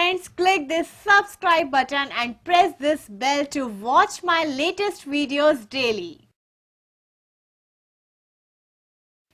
friends, click this subscribe button and press this bell to watch my latest videos daily.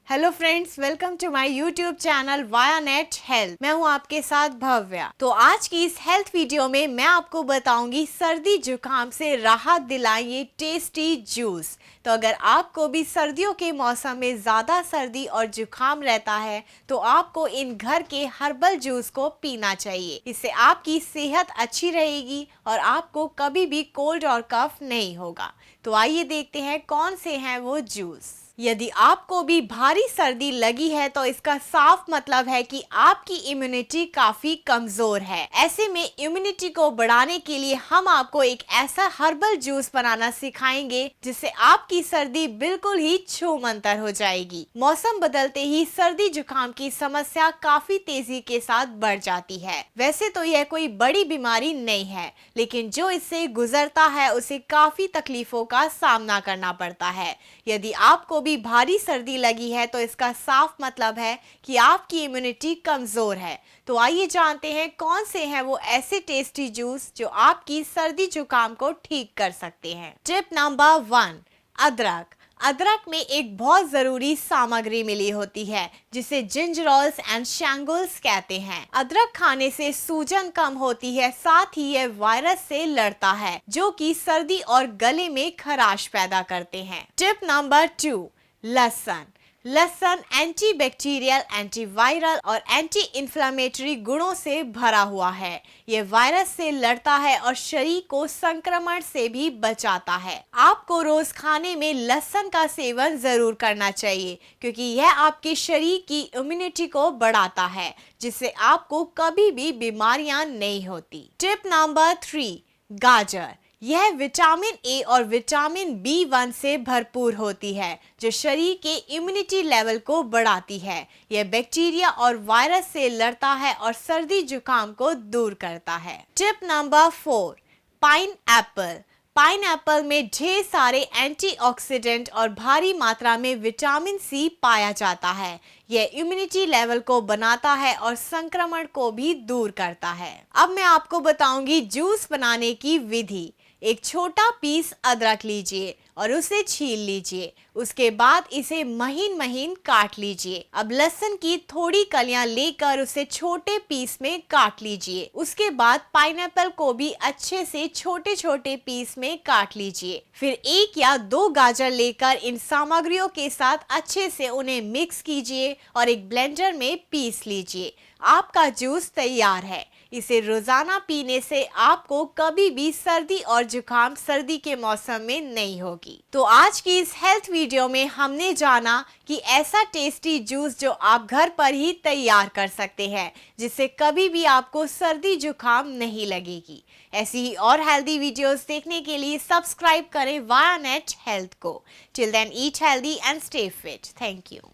Hello friends, welcome to my YouTube channel Via Net Health. मैं हूं आपके साथ भव्या। तो आज की इस health video में मैं आपको बताऊंगी सर्दी जुकाम से राहत दिलाए ये टेस्टी जूस। तो अगर आपको भी सर्दियों के मौसम में ज़्यादा सर्दी और जुकाम रहता है तो आपको इन घर के हर्बल जूस को पीना चाहिए। इससे आपकी सेहत अच्छी रहेगी और आपको कभी भी कोल्ड और कफ नहीं होगा। तो आइए देखते हैं कौन से हैं वो जूस। यदि आपको भी भारी सर्दी लगी है तो इसका साफ मतलब है कि आपकी इम्यूनिटी काफी कमजोर है। ऐसे में इम्यूनिटी को बढ़ाने के लिए हम आपको एक ऐसा हर्बल जूस बनाना सिखाएंगे जिससे आपकी सर्दी बिल्कुल ही छूमंतर हो जाएगी। मौसम बदलते ही सर्दी जुकाम की समस्या काफी तेजी के साथ बढ़ जाती है। वैसे तो यह कोई बड़ी बीमारी नहीं है, लेकिन जो इससे गुजरता है उसे काफी तकलीफों का सामना करना पड़ता है। यदि आपको भी भारी सर्दी लगी है तो इसका साफ मतलब है कि आपकी इम्यूनिटी कमजोर है। तो आइए जानते हैं कौन से हैं वो ऐसे टेस्टी जूस जो आपकी सर्दी जुकाम को ठीक कर सकते हैं। टिप नंबर 1, अदरक। अदरक में एक बहुत जरूरी सामग्री मिली होती है जिसे जिंजरोल्स एंड शैंगुल्स कहते हैं। अदरक खाने से सूजन कम होती है, साथ ही यह वायरस से लड़ता है जो कि सर्दी और गले में खराश पैदा करते हैं। टिप नंबर 2, लहसुन। लहसुन एंटीबैक्टीरियल, एंटीवायरल और एंटी इन्फ्लेमेटरी गुणों से भरा हुआ है। यह वायरस से लड़ता है और शरीर को संक्रमण से भी बचाता है। आपको रोज खाने में लहसुन का सेवन जरूर करना चाहिए क्योंकि यह आपके शरीर की इम्यूनिटी को बढ़ाता है, जिससे आपको कभी भी बीमारियां नहीं होती। टिप नंबर 3, गाजर। यह विटामिन ए और विटामिन B1 से भरपूर होती है जो शरीर के इम्यूनिटी लेवल को बढ़ाती है। यह बैक्टीरिया और वायरस से लड़ता है और सर्दी जुकाम को दूर करता है। Tip number 4, pineapple. पाइनएप्पल में ढेर सारे एंटीऑक्सीडेंट और भारी मात्रा में विटामिन C पाया जाता है। यह इम्यूनिटी लेवल को बनाता है और संक्रमण को भी दूर करता है। अब मैं आपको बताऊंगी जूस बनाने की विधि। एक छोटा पीस अदरक लीजिए और उसे छील लीजिए। उसके बाद इसे महीन महीन काट लीजिए। अब लहसुन की थोड़ी कलियां लेकर उसे छोटे पीस में काट लीजिए। उसके बाद पाइनएप्पल को भी अच्छे से छोटे छोटे पीस में काट लीजिए। फिर 1 या 2 गाजर लेकर इन सामग्रियों के साथ अच्छे से उन्हें मिक्स कीजिए और एक ब्लेंडर में पीस लीजिए। आपका जूस तैयार है। इसे रोजाना पीने से आपको कभी भी सर्दी और जुकाम सर्दी के मौसम में नहीं होगी। तो आज की इस हेल्थ वीडियो में हमने जाना कि ऐसा टेस्टी जूस जो आप घर पर ही तैयार कर सकते हैं जिससे कभी भी आपको सर्दी जुकाम नहीं लगेगी। ऐसी ही और हेल्दी वीडियोस देखने के लिए सब्सक्राइब करें वाया नेट हेल्थ को। Till then eat healthy and stay fit. Thank you.